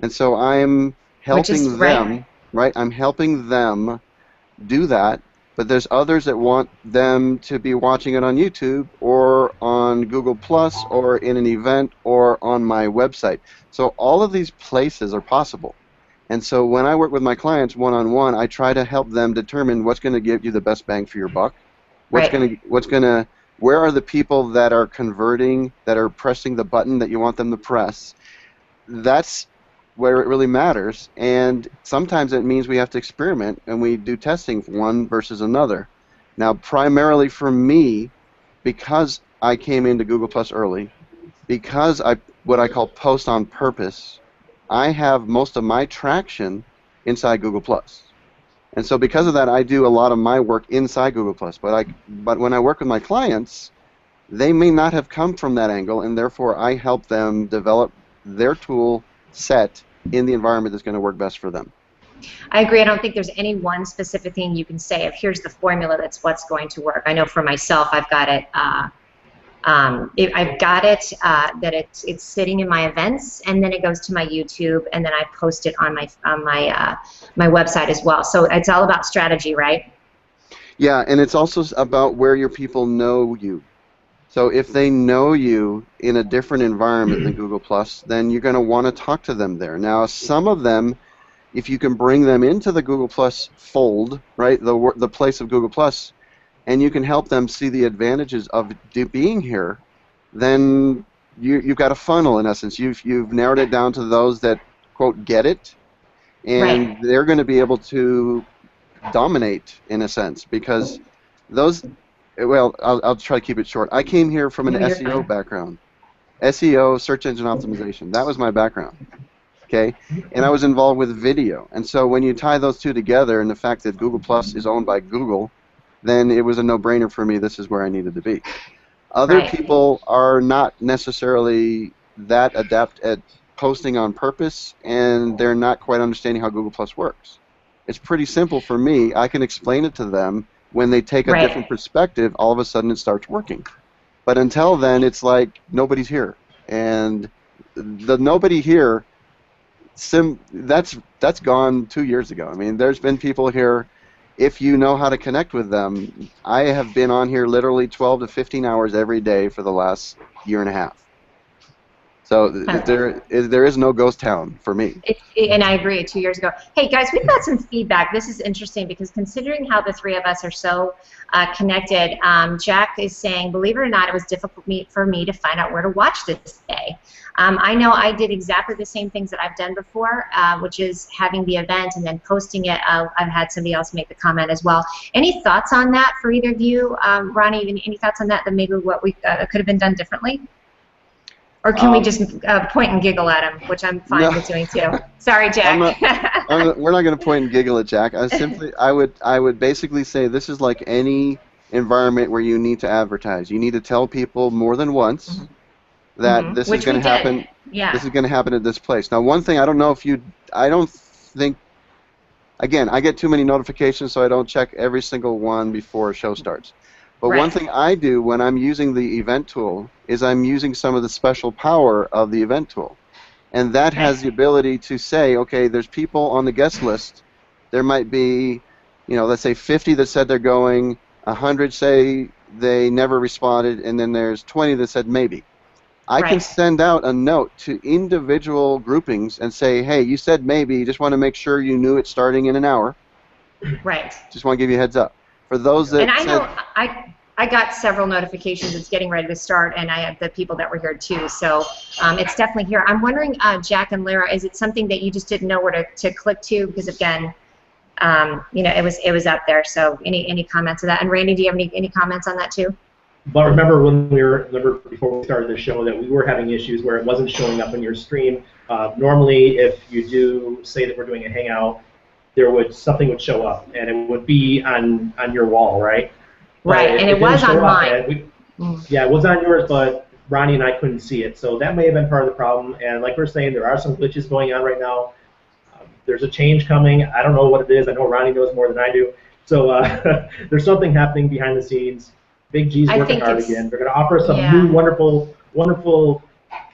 And so I'm helping them, I'm helping them do that. But there's others that want them to be watching it on YouTube or on Google Plus or in an event or on my website. So all of these places are possible. And so when I work with my clients one-on-one, I try to help them determine what's going to give you the best bang for your buck. Where are the people that are converting, that are pressing the button that you want them to press? That's where it really matters, and sometimes it means we have to experiment and we do testing one versus another. Now, primarily for me, because I came into Google Plus early, because what I call post on purpose, I have most of my traction inside Google Plus. And so because of that, I do a lot of my work inside Google Plus. But when I work with my clients, they may not have come from that angle, and therefore I help them develop their tool set in the environment that's going to work best for them. I agree. I don't think there's any one specific thing you can say of here's the formula that's what's going to work. I know for myself, I've got it. That it's sitting in my events, and then it goes to my YouTube, and then I post it on my website as well. So it's all about strategy, right? Yeah, and it's also about where your people know you. So if they know you in a different environment than Google Plus, then you're going to want to talk to them there. Now, some of them, if you can bring them into the Google Plus fold, right, the place of Google Plus, and you can help them see the advantages of being here, then you've got a funnel in essence. You've narrowed it down to those that, quote, get it, and Right. they're going to be able to dominate in a sense because those, well, I'll try to keep it short. I came here from an No, you're SEO fine. background. SEO, search engine optimization, that was my background. Okay, and I was involved with video, and so when you tie those two together and the fact that Google Plus is owned by Google, then it was a no-brainer for me. This is where I needed to be. Other Right. people are not necessarily that adept at posting on purpose, and they're not quite understanding how Google Plus works. It's pretty simple for me. I can explain it to them. When they take a Right. different perspective, all of a sudden it starts working. But until then, it's like nobody's here. And the nobody here, that's gone 2 years ago. I mean, there's been people here. If you know how to connect with them, I have been on here literally 12 to 15 hours every day for the last year and a half. So there is no ghost town for me. And I agree, 2 years ago. Hey, guys, we've got some feedback. This is interesting because considering how the three of us are so connected, Jack is saying, believe it or not, it was difficult for me to find out where to watch this day. I know I did exactly the same things that I've done before, which is having the event and then posting it. I've had somebody else make the comment as well. Any thoughts on that for either of you? Ronnie, any thoughts on that maybe what we could have been done differently? Or can we just point and giggle at him, which I'm fine with doing too. Sorry, Jack. We're not going to point and giggle at Jack. I would basically say this is like any environment where you need to advertise. You need to tell people more than once that this is going to happen. Yeah. This is going to happen at this place. Now, one thing I don't know if I don't think. Again, I get too many notifications, so I don't check every single one before a show starts. But one thing I do when I'm using the event tool is I'm using some of the special power of the event tool. And that has the ability to say, okay, there's people on the guest list. There might be, let's say 50 that said they're going, 100 say they never responded, and then there's 20 that said maybe. I can send out a note to individual groupings and say, hey, you said maybe, just want to make sure you knew it's starting in an hour. Right. Just want to give you a heads up. For those that and I know I got several notifications. It's getting ready to start, and I have the people that were here too. So it's definitely here. I'm wondering, Jack and Lara, is it something that you just didn't know where to click to? Because again, it was up there. So any comments on that? And Randy, do you have any comments on that too? But remember before we started the show that we were having issues where it wasn't showing up in your stream. Normally, if you do say that we're doing a hangout, something would show up, and it would be on your wall, right? Right, and it was on mine. Yeah, it was on yours, but Ronnie and I couldn't see it, so that may have been part of the problem. And like we're saying, there are some glitches going on right now. There's a change coming. I don't know what it is. I know Ronnie knows more than I do. So there's something happening behind the scenes. Big G's working hard again. They're going to offer some new, wonderful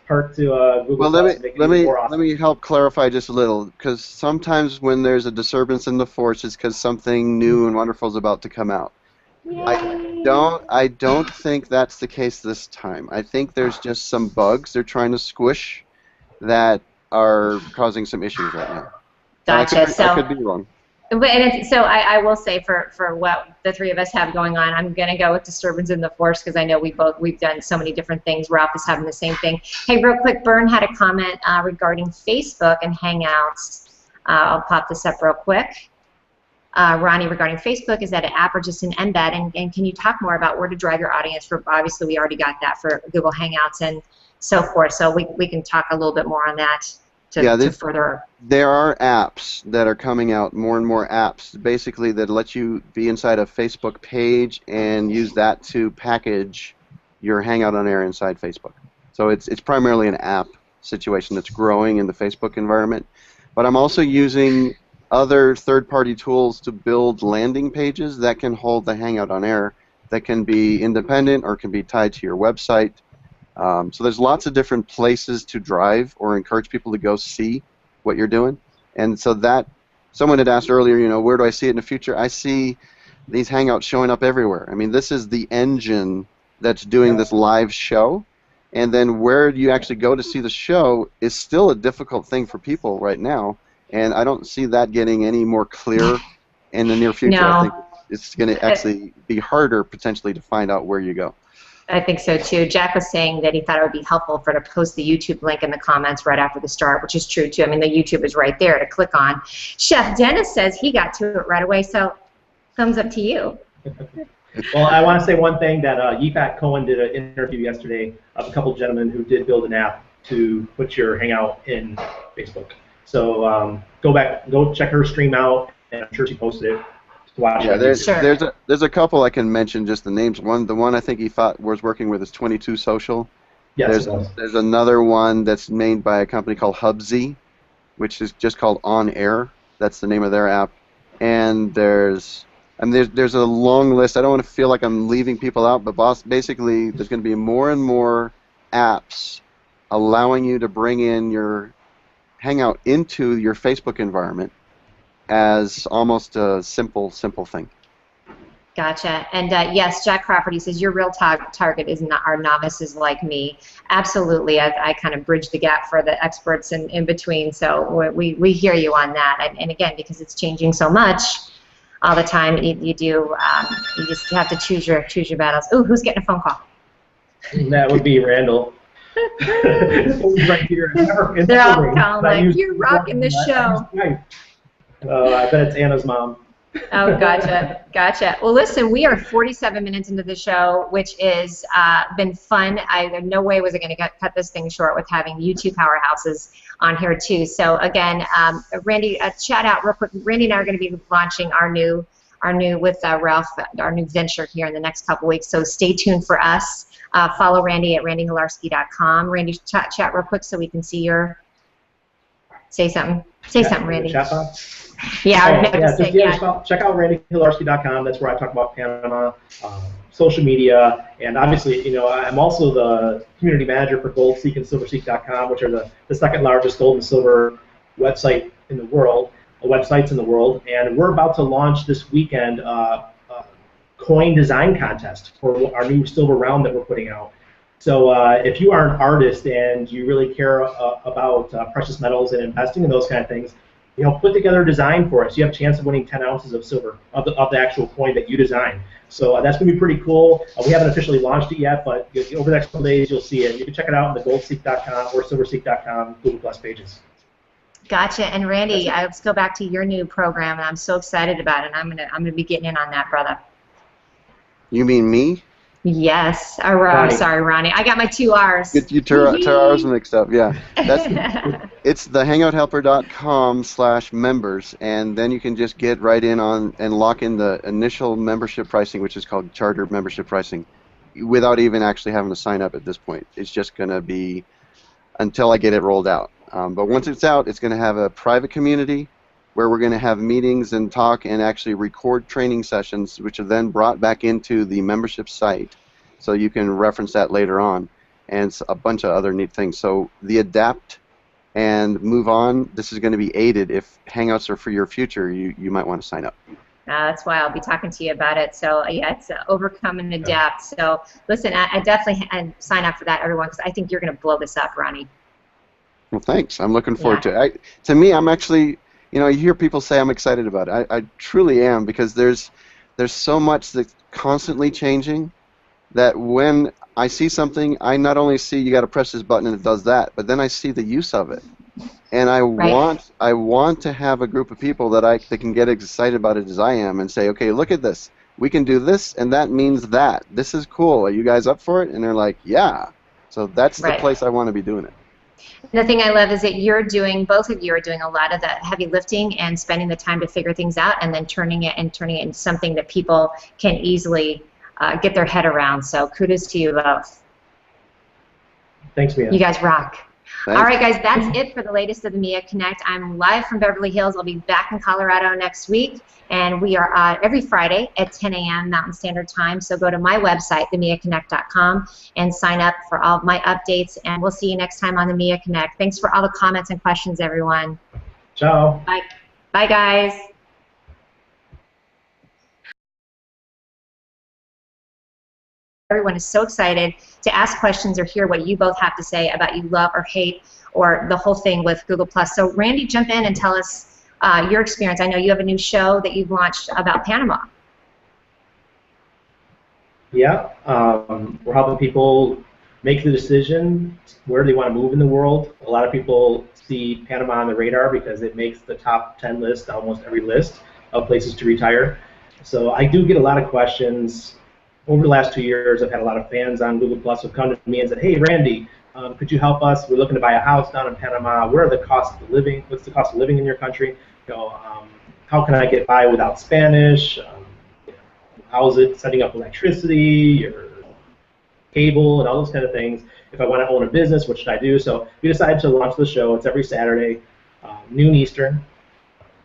part to Google Plus. Let me help clarify just a little, because sometimes when there's a disturbance in the force, it's because something new and wonderful is about to come out. I don't think that's the case this time. I think there's just some bugs they're trying to squish that are causing some issues right now. Gotcha. I could be wrong. So I will say for what the three of us have going on, I'm going to go with disturbance in the force because I know we've done so many different things. Ralph is having the same thing. Hey, real quick, Byrne had a comment regarding Facebook and Hangouts. I'll pop this up real quick. Ronnie, regarding Facebook, is that an app or just an embed? And can you talk more about where to drive your audience for? Obviously, we already got that for Google Hangouts and so forth. So we can talk a little bit more on that. To further. There are apps that are coming out, more and more apps, basically that let you be inside a Facebook page and use that to package your Hangout on Air inside Facebook. So it's primarily an app situation that's growing in the Facebook environment. But I'm also using other third-party tools to build landing pages that can hold the Hangout on air, that can be independent or can be tied to your website. So there's lots of different places to drive or encourage people to go see what you're doing. And so that, someone had asked earlier, you know, where do I see it in the future? I see these Hangouts showing up everywhere. I mean, this is the engine that's doing this live show. And then where you actually go to see the show is still a difficult thing for people right now. And I don't see that getting any more clear in the near future. No. I think it's going to actually be harder potentially to find out where you go. I think so too. Jack was saying that he thought it would be helpful to post the YouTube link in the comments right after the start, which is true too. I mean, the YouTube is right there to click on. Chef Dennis says he got to it right away, so thumbs up to you. Well, I want to say one thing that Yifat Cohen did an interview yesterday of a couple of gentlemen who did build an app to put your Hangout in Facebook. So go check her stream out, and I'm sure she posted it. Yeah, there's a couple I can mention just the names. The one I think he thought was working with is 22 Social. Yes, there's another one that's made by a company called Hubzy, which is just called OnAir. That's the name of their app. And there's a long list. I don't want to feel like I'm leaving people out, but basically there's going to be more and more apps allowing you to bring in your Hangout into your Facebook environment as almost a simple thing. Gotcha. And yes, Jack Crawford, he says, your real target is not our novices like me. Absolutely. I kind of bridge the gap for the experts in between, so we hear you on that. And again, because it's changing so much all the time, you just have to choose your battles. Ooh, who's getting a phone call? That would be Randall. Right here. They're all calling like, you're rocking the show. I bet it's Anna's mom. Oh, gotcha. Well, listen, we are 47 minutes into the show, which is been fun. No way was I going to cut this thing short with having YouTube powerhouses on here too. So again, Randy, chat out real quick. Randy and I are going to be launching our new with Ralph, our new venture here in the next couple weeks. So stay tuned for us. Follow Randy at randyhilarski.com. Randy, chat real quick so we can see your. Say something. Say something, Randy. Chat box? Yeah, check out randyhilarski.com. That's where I talk about Panama, social media, and obviously, you know, I'm also the community manager for GoldSeek and SilverSeek.com, which are the second largest gold and silver websites in the world. And we're about to launch this weekend a coin design contest for our new silver round that we're putting out. So if you are an artist and you really care about precious metals and investing in those kind of things, you know, put together a design for us. You have a chance of winning 10 ounces of silver of the actual coin that you design. So that's going to be pretty cool. We haven't officially launched it yet, but over the next couple days you'll see it. You can check it out on the goldseek.com or silverseek.com GooglePlus pages. Gotcha. And Randy, let's go back to your new program, and I'm so excited about it. I'm gonna be getting in on that, brother. You mean me? Yes. I'm sorry, Ronnie. I got my two R's. Get you two R's mixed up, yeah. It's the hangouthelper.com/members, and then you can just get right in on and lock in the initial membership pricing, which is called charter membership pricing, without even actually having to sign up at this point. It's just going to be until I get it rolled out. But once it's out, it's going to have a private community where we're going to have meetings and talk and actually record training sessions, which are then brought back into the membership site, so you can reference that later on, and a bunch of other neat things. So the adapt and move on, this is going to be aided. If Hangouts are for your future, you might want to sign up. That's why I'll be talking to you about it. So yeah, it's overcome and adapt. So listen, I definitely sign up for that, everyone, because I think you're going to blow this up, Ronnie. Well, thanks. I'm looking forward to it. To me, I'm actually, you know, you hear people say I'm excited about it. I truly am, because there's so much that's constantly changing that when I see something, I not only see you got to press this button and it does that, but then I see the use of it, and I want to have a group of people that can get excited about it as I am and say, okay, look at this. We can do this, and that means that. This is cool. Are you guys up for it? And they're like, yeah. So that's the place I want to be doing it. The thing I love is that both of you are doing a lot of the heavy lifting and spending the time to figure things out, and then turning it into something that people can easily get their head around. So kudos to you both. Thanks, Mia. You guys rock. Thanks. All right, guys, that's it for the latest of the Mia Connect. I'm live from Beverly Hills. I'll be back in Colorado next week, and we are every Friday at 10 a.m. Mountain Standard Time. So go to my website, themiaconnect.com, and sign up for all of my updates, and we'll see you next time on the Mia Connect. Thanks for all the comments and questions, everyone. Ciao. Bye. Bye, guys. Everyone is so excited to ask questions or hear what you both have to say about you love or hate or the whole thing with Google+. So Randy, jump in and tell us your experience. I know you have a new show that you've launched about Panama. Yeah, we're helping people make the decision where they want to move in the world. A lot of people see Panama on the radar because it makes the top 10 list, almost every list of places to retire. So I do get a lot of questions. Over the last 2 years, I've had a lot of fans on Google Plus who've come to me and said, "Hey, Randy, could you help us? We're looking to buy a house down in Panama. Where are the costs of living? What's the cost of living in your country? How can I get by without Spanish? How is it setting up electricity or cable and all those kind of things? If I want to own a business, what should I do?" So we decided to launch the show. It's every Saturday, noon Eastern.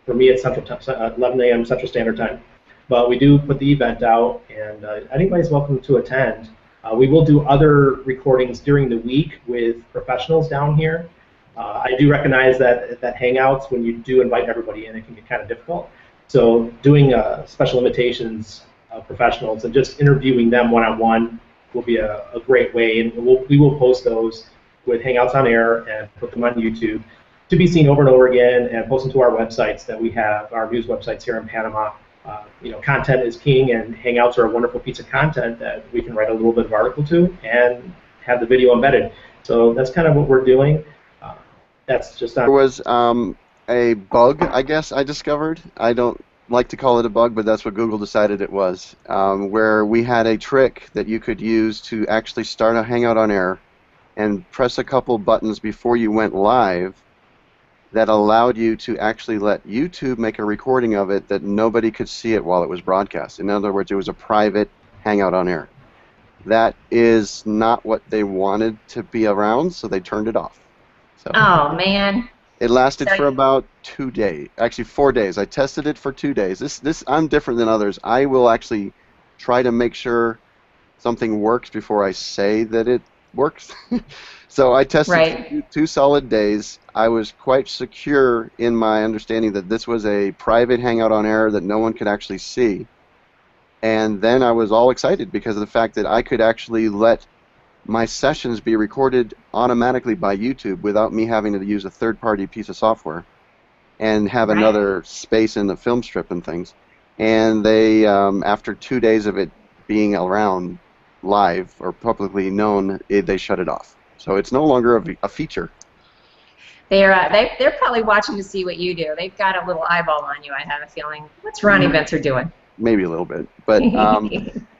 For me, it's 11 a.m. Central Standard Time. But we do put the event out, and anybody's welcome to attend. We will do other recordings during the week with professionals down here. I do recognize that Hangouts, when you do invite everybody in, it can get kind of difficult. So doing special invitations of professionals and just interviewing them one-on-one will be a great way, and we will post those with Hangouts on Air and put them on YouTube to be seen over and over again, and post them to our websites that we have, our news websites here in Panama. Content is king, and Hangouts are a wonderful piece of content that we can write a little bit of article to and have the video embedded. So that's kind of what we're doing. That's just on. There was a bug, I guess, I discovered. I don't like to call it a bug, but that's what Google decided it was, where we had a trick that you could use to actually start a Hangout on Air and press a couple buttons before you went live that allowed you to actually let YouTube make a recording of it that nobody could see it while it was broadcast. In other words, it was a private Hangout on Air. That is not what they wanted to be around, so they turned it off. So Oh, man. it lasted for about 2 days, actually 4 days. I tested it for 2 days. I'm different than others. I will actually try to make sure something works before I say that it works. So I tested for two solid days. I was quite secure in my understanding that this was a private Hangout on Air that no one could actually see. And then I was all excited because of the fact that I could actually let my sessions be recorded automatically by YouTube without me having to use a third-party piece of software and have another space in the film strip and things. And they, after 2 days of it being around live or publicly known, they shut it off. So it's no longer a feature. They're probably watching to see what you do. They've got a little eyeball on you, I have a feeling. What's Ronnie Bincer doing? Maybe a little bit. But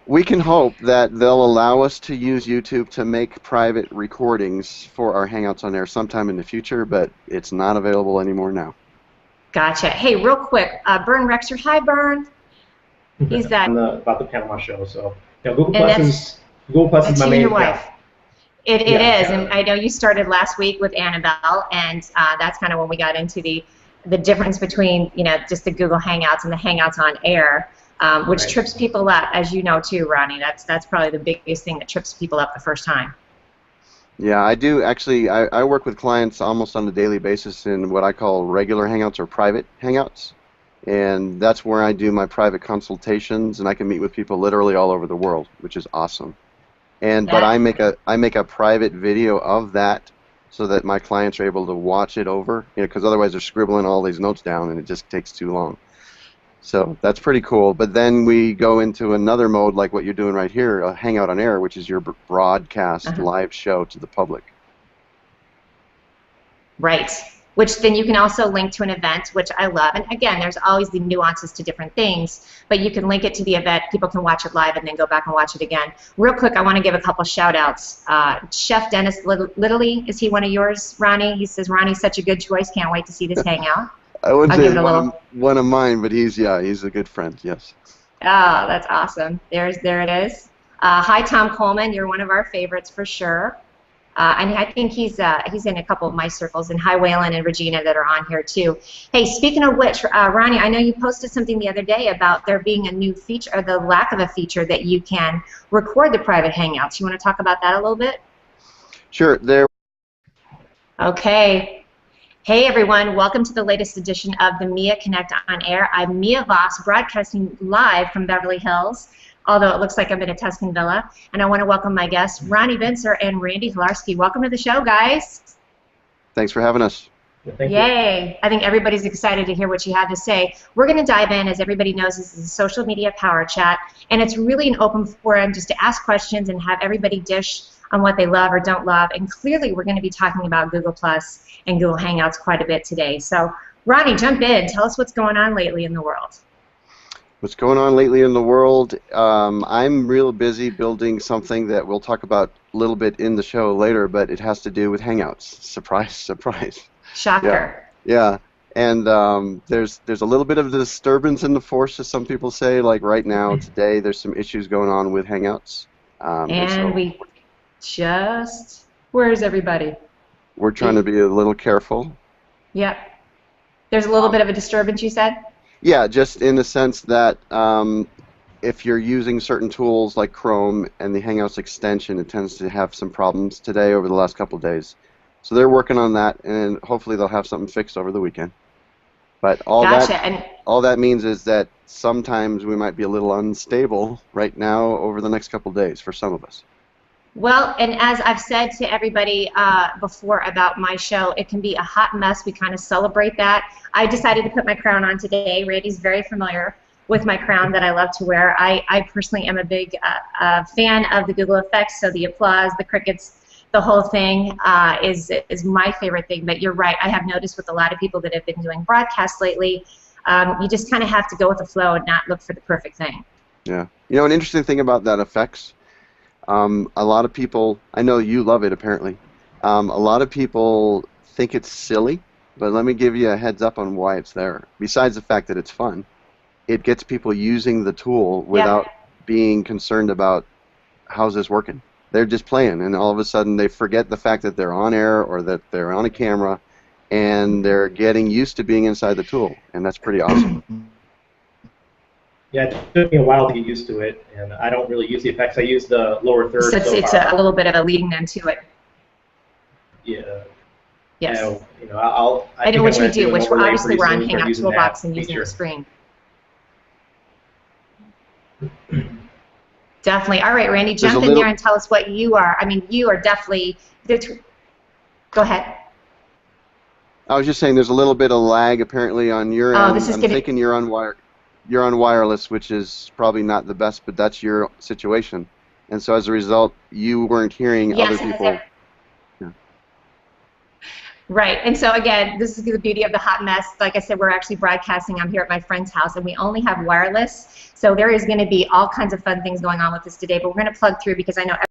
we can hope that they'll allow us to use YouTube to make private recordings for our Hangouts on Air sometime in the future, but it's not available anymore now. Gotcha. Hey, real quick, Bern Rexer. Hi, Bern. He's that. About the Panama show. So Google Plus is my main account. It is, and I know you started last week with Annabelle, and that's kind of when we got into the difference between just the Google Hangouts and the Hangouts on Air, which trips people up, as you know too, Ronnie. That's probably the biggest thing that trips people up the first time. Yeah, I do actually. I work with clients almost on a daily basis in what I call regular Hangouts or private Hangouts, and that's where I do my private consultations, and I can meet with people literally all over the world, which is awesome. But I make a private video of that so that my clients are able to watch it over, because otherwise they're scribbling all these notes down and it just takes too long. So that's pretty cool. But then we go into another mode like what you're doing right here, a Hangout on Air, which is your broadcast live show to the public. Right. Which then you can also link to an event, which I love. And again, there's always the nuances to different things, but you can link it to the event. People can watch it live and then go back and watch it again. Real quick, I want to give a couple shout-outs. Chef Dennis Littley, is he one of yours, Ronnie? He says, Ronnie's such a good choice. Can't wait to see this Hangout. I wouldn't say one of mine, but he's a good friend, yes. Oh, that's awesome. There it is. Hi, Tom Coleman. You're one of our favorites for sure. And I think he's in a couple of my circles, and hi Waylon and Regina that are on here too. Hey, speaking of which, Ronnie, I know you posted something the other day about there being a new feature, or the lack of a feature that you can record the private Hangouts. You want to talk about that a little bit? Sure. Okay. Hey everyone, welcome to the latest edition of the Mia Connect on Air. I'm Mia Voss, broadcasting live from Beverly Hills, although it looks like I'm in a Tuscan villa. And I want to welcome my guests, Ronnie Bincer and Randy Hilarski. Welcome to the show, guys. Thanks for having us. Thank you. Yay. I think everybody's excited to hear what you have to say. We're going to dive in. As everybody knows, this is a social media power chat, and it's really an open forum just to ask questions and have everybody dish on what they love or don't love. And clearly, we're going to be talking about GooglePlus and Google Hangouts quite a bit today. So, Ronnie, jump in. Tell us what's going on lately in the world. What's going on lately in the world? I'm real busy building something that we'll talk about a little bit in the show later, but it has to do with Hangouts. Surprise, surprise. Shocker. Yeah. And there's a little bit of disturbance in the force, as some people say. Like right now, today, there's some issues going on with Hangouts. Where's everybody? We're trying to be a little careful. Yep. There's a little bit of a disturbance, you said? Yeah, just in the sense that if you're using certain tools like Chrome and the Hangouts extension, it tends to have some problems today over the last couple of days. So they're working on that, and hopefully they'll have something fixed over the weekend. But all that means is that sometimes we might be a little unstable right now over the next couple of days for some of us. Well, and as I've said to everybody before about my show, it can be a hot mess. We kind of celebrate that. I decided to put my crown on today. Randy's very familiar with my crown that I love to wear. I personally am a big fan of the Google effects, so the applause, the crickets, the whole thing is my favorite thing. But you're right. I have noticed with a lot of people that have been doing broadcasts lately, you just kind of have to go with the flow and not look for the perfect thing. Yeah. You know, an interesting thing about that effects, a lot of people, I know you love it apparently, a lot of people think it's silly, but let me give you a heads up on why it's there. Besides the fact that it's fun, it gets people using the tool without being concerned about how's this working. They're just playing, and all of a sudden they forget the fact that they're on air or that they're on a camera, and they're getting used to being inside the tool, and that's pretty awesome. Yeah, it took me a while to get used to it, and I don't really use the effects. I use the lower third. So it's a little bit of a leading them to it. Yeah. Yes. I know which we do, which obviously we're on Hangout Toolbox and using the screen. Definitely. All right, Randy, jump in there and tell us what you are. I mean, you are definitely. Go ahead. I was just saying there's a little bit of lag apparently on your end. This is I'm thinking you're on wireless, which is probably not the best, but that's your situation. And so as a result, you weren't hearing other people. Right, and so again, this is the beauty of the hot mess. Like I said, we're actually broadcasting. I'm here at my friend's house, and we only have wireless. So there is going to be all kinds of fun things going on with this today, but we're going to plug through because I know